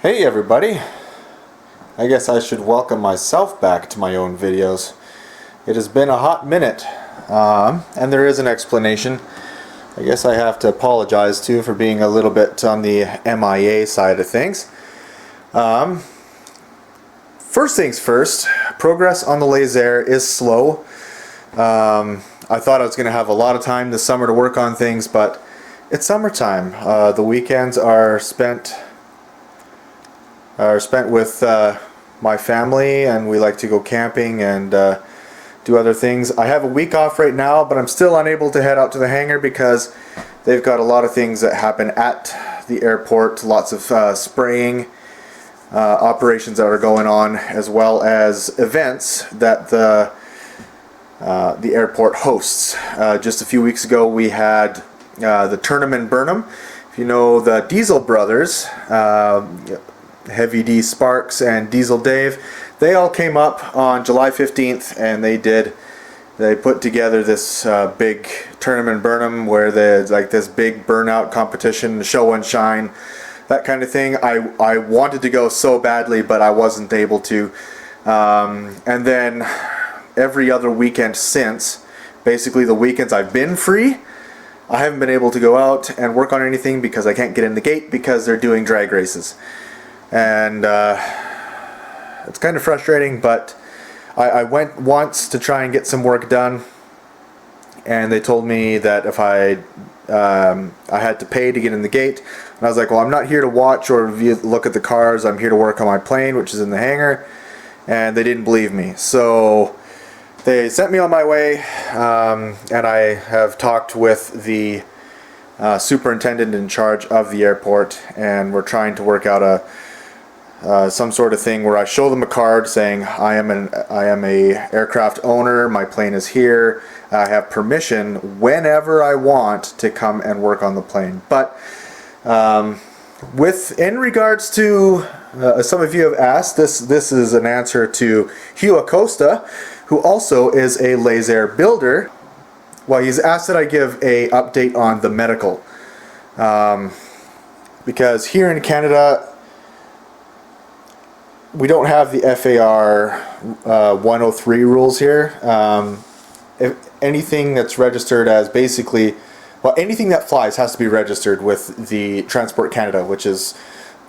Hey everybody! I guess I should welcome myself back to my own videos. It has been a hot minute, and there is an explanation. I guess I have to apologize too for being a little bit on the MIA side of things. First things first, progress on the laser is slow. I thought I was going to have a lot of time this summer to work on things, but it's summertime. The weekends are spent with my family, and we like to go camping and do other things. I have a week off right now, but I'm still unable to head out to the hangar because they've got a lot of things that happen at the airport, lots of spraying operations that are going on, as well as events that the airport hosts. Just a few weeks ago we had the Tournament Burnham. If you know the Diesel brothers, Heavy D Sparks and Diesel Dave, they all came up on July 15th and they put together this big Tournament Burnham where there's like this big burnout competition, show and shine, that kind of thing. I wanted to go so badly, but I wasn't able to. And then every other weekend since, basically the weekends I've been free, I haven't been able to go out and work on anything because I can't get in the gate because they're doing drag races. And it's kind of frustrating, but I went once to try and get some work done, and they told me that if I had to pay to get in the gate, and I was like, well, I'm not here to watch or look at the cars, I'm here to work on my plane, which is in the hangar, and they didn't believe me. So they sent me on my way, and I have talked with the superintendent in charge of the airport, and we're trying to work out some sort of thing where I show them a card saying I am a aircraft owner, my plane is here, I have permission whenever I want to come and work on the plane. But in regards to some of you have asked, this is an answer to Hugh Acosta, who also is a laser builder. Well, he's asked that I give a update on the medical, because here in Canada we don't have the FAR 103 rules here. If anything that's registered as basically, well, anything that flies has to be registered with the Transport Canada, which is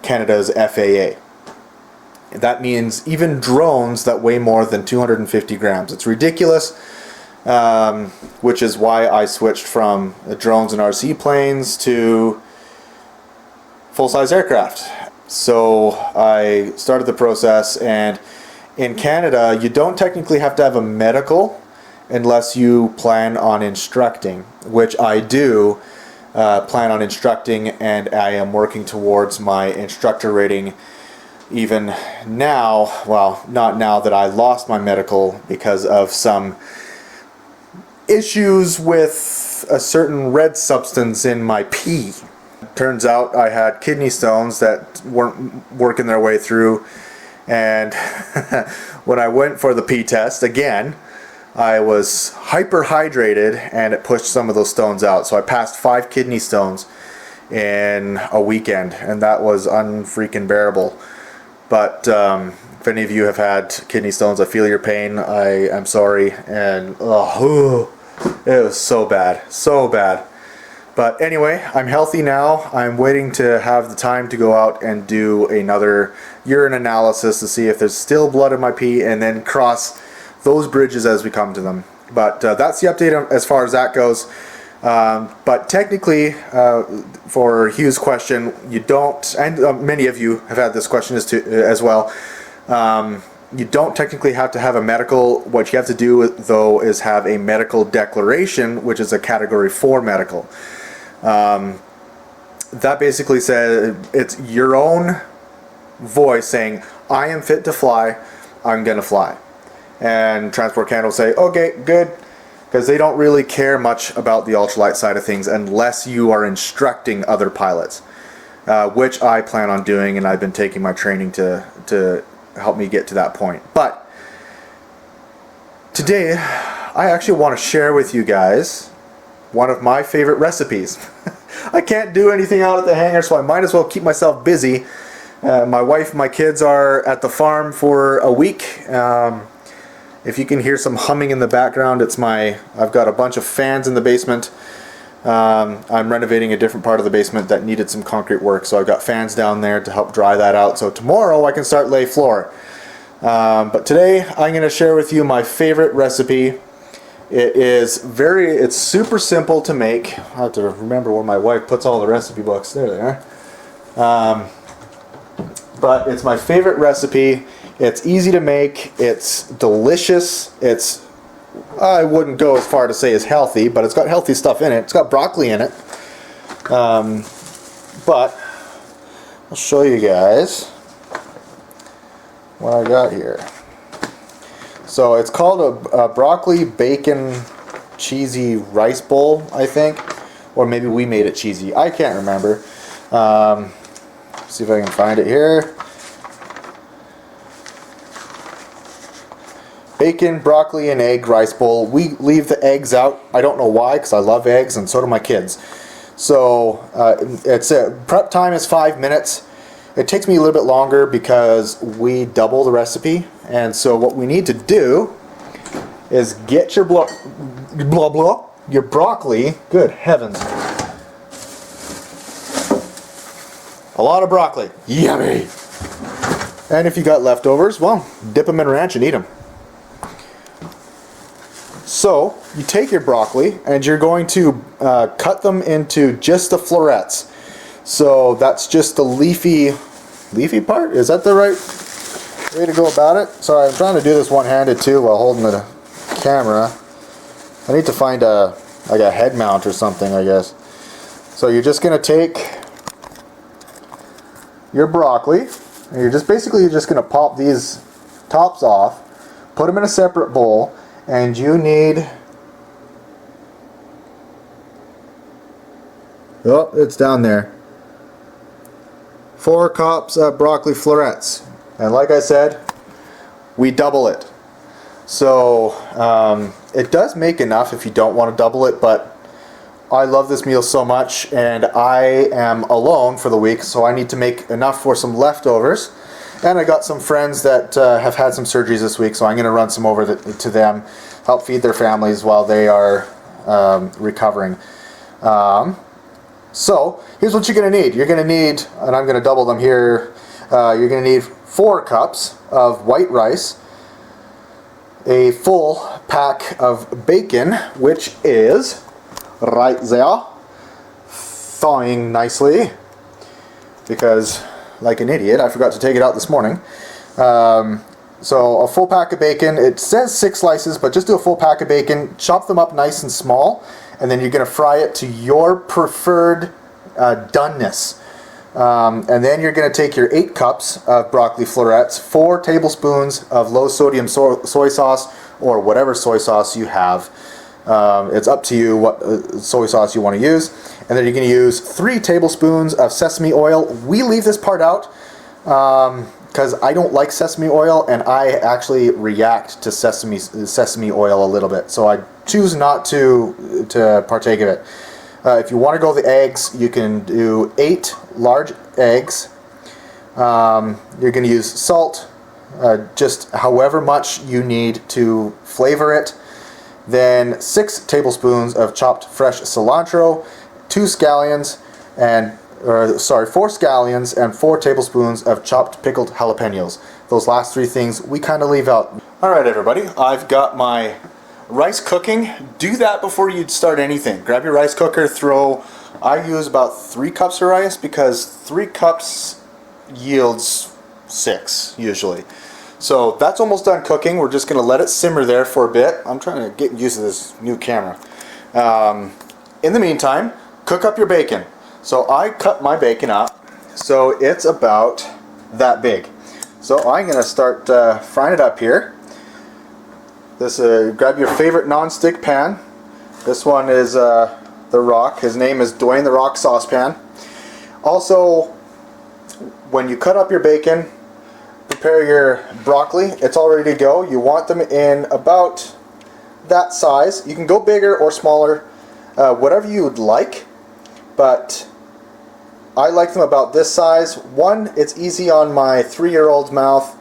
Canada's FAA. That means even drones that weigh more than 250 grams. It's ridiculous, which is why I switched from drones and RC planes to full-size aircraft. So I started the process, and in Canada you don't technically have to have a medical unless you plan on instructing, which I do plan on instructing, and I am working towards my instructor rating even now. Well, not now that I lost my medical because of some issues with a certain red substance in my pee. Turns out I had kidney stones that weren't working their way through, and when I went for the pee test again, I was hyperhydrated and it pushed some of those stones out. So I passed 5 kidney stones in a weekend, and that was unfreaking bearable. But if any of you have had kidney stones, I feel your pain. I am sorry, and it was so bad, so bad. But anyway, I'm healthy now. I'm waiting to have the time to go out and do another urine analysis to see if there's still blood in my pee, and then cross those bridges as we come to them. But that's the update as far as that goes. But technically, for Hugh's question, you don't, and many of you have had this question as well, you don't technically have to have a medical. What you have to do, though, is have a medical declaration, which is a category 4 medical. That basically says it's your own voice saying, I am fit to fly, I'm gonna fly. And Transport Canada will say, okay, good, because they don't really care much about the ultralight side of things unless you are instructing other pilots, which I plan on doing, and I've been taking my training to help me get to that point. But today I actually want to share with you guys one of my favorite recipes. I can't do anything out at the hangar, so I might as well keep myself busy My wife and my kids are at the farm for a week. If you can hear some humming in the background, I've got a bunch of fans in the basement. I'm renovating a different part of the basement that needed some concrete work, so I've got fans down there to help dry that out. So tomorrow I can start lay floor. But today I'm going to share with you my favorite recipe. It's super simple to make. I have to remember where my wife puts all the recipe books. There they are. But it's my favorite recipe. It's easy to make. It's delicious. I wouldn't go as far to say it's healthy, but it's got healthy stuff in it. It's got broccoli in it. But I'll show you guys what I got here. So it's called a broccoli bacon cheesy rice bowl, I think. Or maybe we made it cheesy. I can't remember. See if I can find it here. Bacon, broccoli, and egg rice bowl. We leave the eggs out. I don't know why, because I love eggs, and so do my kids. So prep time is 5 minutes. It takes me a little bit longer because we double the recipe. And so what we need to do is get your your broccoli. Good heavens. A lot of broccoli. Yummy. And if you got leftovers, well, dip them in ranch and eat them. So you take your broccoli and you're going to cut them into just the florets. So that's just the leafy part. Is that the right way to go about it? Sorry, I'm trying to do this one-handed too while holding the camera. I need to find like a head mount or something, I guess. So you're just going to take your broccoli and you're just going to pop these tops off, put them in a separate bowl, and you need, oh, it's down there, 4 cups of broccoli florets. And like I said, we double it. So it does make enough if you don't want to double it, but I love this meal so much and I am alone for the week, so I need to make enough for some leftovers. And I got some friends that have had some surgeries this week, so I'm going to run some over to them, help feed their families while they are recovering. So here's what you're going to need. You're going to need, and I'm going to double them here, you're going to need 4 cups of white rice, a full pack of bacon, which is right there, thawing nicely, because like an idiot, I forgot to take it out this morning. So a full pack of bacon. It says 6 slices, but just do a full pack of bacon. Chop them up nice and small, and then you're going to fry it to your preferred doneness. And then you're going to take your 8 cups of broccoli florets, 4 tablespoons of low sodium soy sauce, or whatever soy sauce you have. It's up to you what soy sauce you want to use. And then you're going to use 3 tablespoons of sesame oil. We leave this part out because I don't like sesame oil, and I actually react to sesame oil a little bit. So I choose not to partake of it. If you want to go the eggs, you can do 8 large eggs. You're going to use salt, just however much you need to flavor it. Then 6 tablespoons of chopped fresh cilantro, 4 scallions and 4 tablespoons of chopped pickled jalapenos. Those last 3 things we kind of leave out. Alright everybody, I've got my rice cooking. Do that before you start anything. Grab your rice cooker, I use about 3 cups of rice because 3 cups yields 6 usually. So that's almost done cooking. We're just going to let it simmer there for a bit. I'm trying to get used to this new camera. In the meantime, cook up your bacon. So I cut my bacon up so it's about that big. So I'm going to start frying it up here. Grab your favorite non-stick pan. This one is The Rock. His name is Dwayne The Rock Saucepan. Also, when you cut up your bacon, prepare your broccoli. It's all ready to go. You want them in about that size. You can go bigger or smaller, whatever you would like, but I like them about this size. One, it's easy on my 3-year-old's mouth.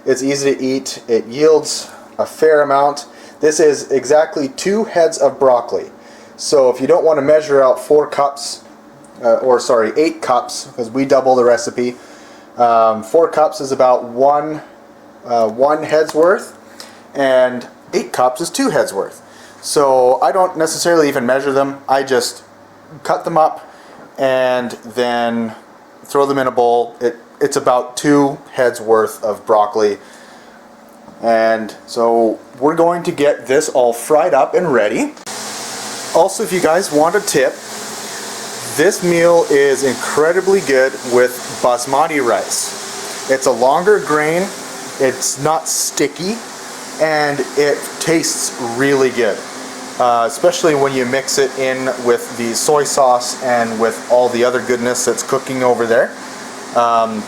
It's easy to eat. It yields a fair amount. This is exactly 2 heads of broccoli. So if you don't want to measure out 4 cups, 8 cups, because we double the recipe, 4 cups is about one head's worth, and 8 cups is 2 heads worth. So I don't necessarily even measure them. I just cut them up and then throw them in a bowl. It's about 2 heads worth of broccoli. And so we're going to get this all fried up and ready. Also, if you guys want a tip, this meal is incredibly good with basmati rice. It's a longer grain, it's not sticky, and it tastes really good. Especially when you mix it in with the soy sauce and with all the other goodness that's cooking over there.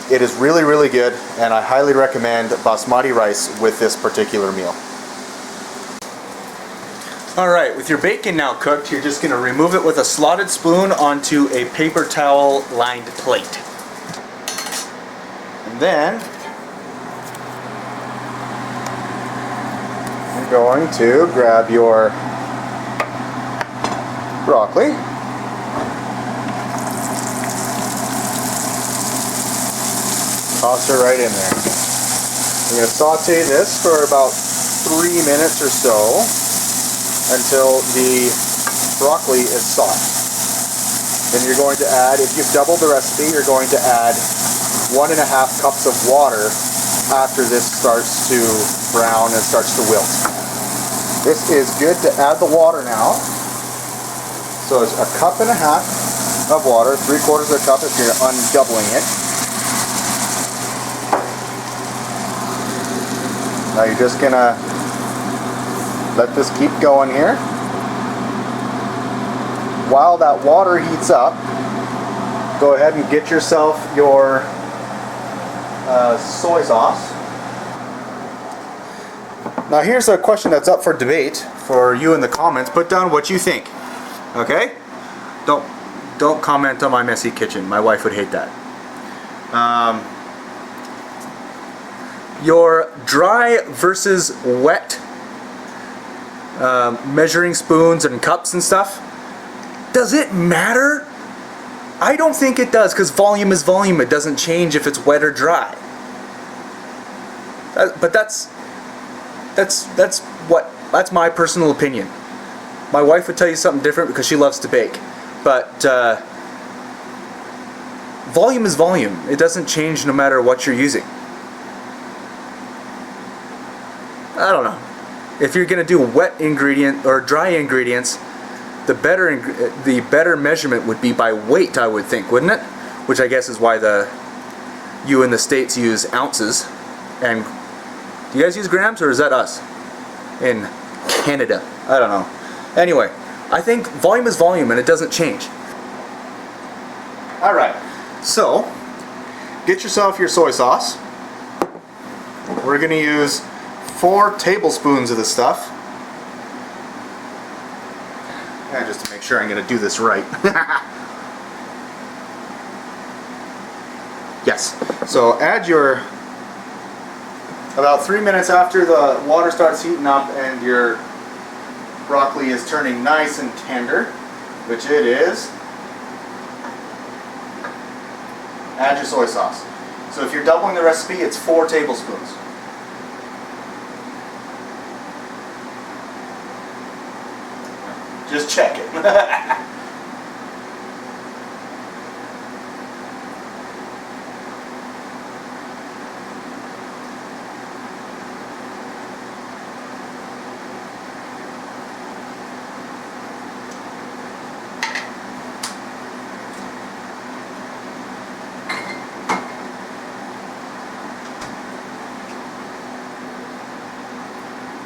It is really, really good, and I highly recommend basmati rice with this particular meal. Alright, with your bacon now cooked, you're just going to remove it with a slotted spoon onto a paper towel lined plate. And then you're going to grab your broccoli. Toss her right in there. We're going to saute this for about 3 minutes or so until the broccoli is soft. Then you're going to add, if you've doubled the recipe, you're going to add 1.5 cups of water after this starts to brown and starts to wilt. This is good to add the water now. So it's 1.5 cups of water, 3/4 of a cup if you're undoubling it. Now you're just gonna let this keep going here. While that water heats up, go ahead and get yourself your soy sauce. Now here's a question that's up for debate for you in the comments. Put down what you think. Okay? Don't comment on my messy kitchen. My wife would hate that. Your dry versus wet measuring spoons and cups and stuff, does it matter? I don't think it does, because volume is volume. It doesn't change if it's wet or dry. But that's my personal opinion. My wife would tell you something different because she loves to bake. But volume is volume. It doesn't change no matter what you're using. I don't know. If you're going to do wet ingredient or dry ingredients, the better measurement would be by weight, I would think, wouldn't it? Which I guess is why you in the States use ounces. And do you guys use grams, or is that us in Canada? I don't know. Anyway, I think volume is volume and it doesn't change. Alright, so get yourself your soy sauce. We're going to use 4 tablespoons of this stuff. And just to make sure I'm going to do this right. Yes. So add your, about 3 minutes after the water starts heating up and your broccoli is turning nice and tender, which it is, add your soy sauce. So if you're doubling the recipe, it's 4 tablespoons. Just check it.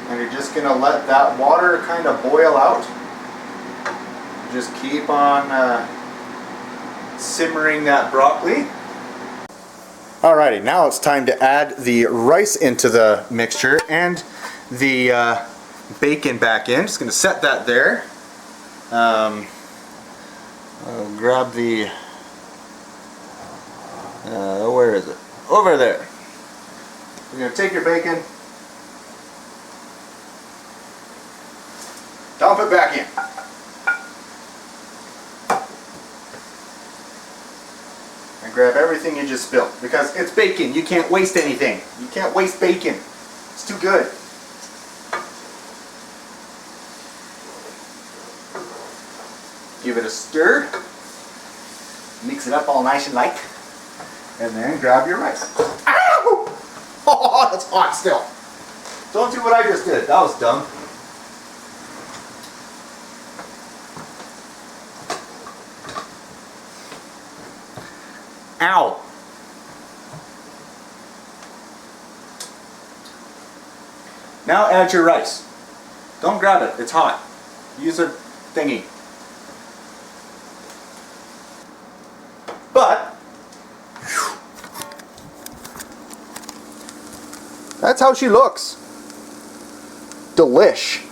And you're just going to let that water kind of boil out. Just keep on simmering that broccoli. Alrighty, now it's time to add the rice into the mixture and the bacon back in. Just going to set that there. I'll grab the Where is it? Over there. You're going to take your bacon, dump it back in. And grab everything you just spilled. Because it's bacon, you can't waste anything. You can't waste bacon. It's too good. Give it a stir. Mix it up all nice and light. And then grab your rice. Ow! Oh, that's hot still. Don't do what I just did. That was dumb. Ow. Now add your rice. Don't grab it. It's hot. Use a thingy. But that's how she looks. Delish.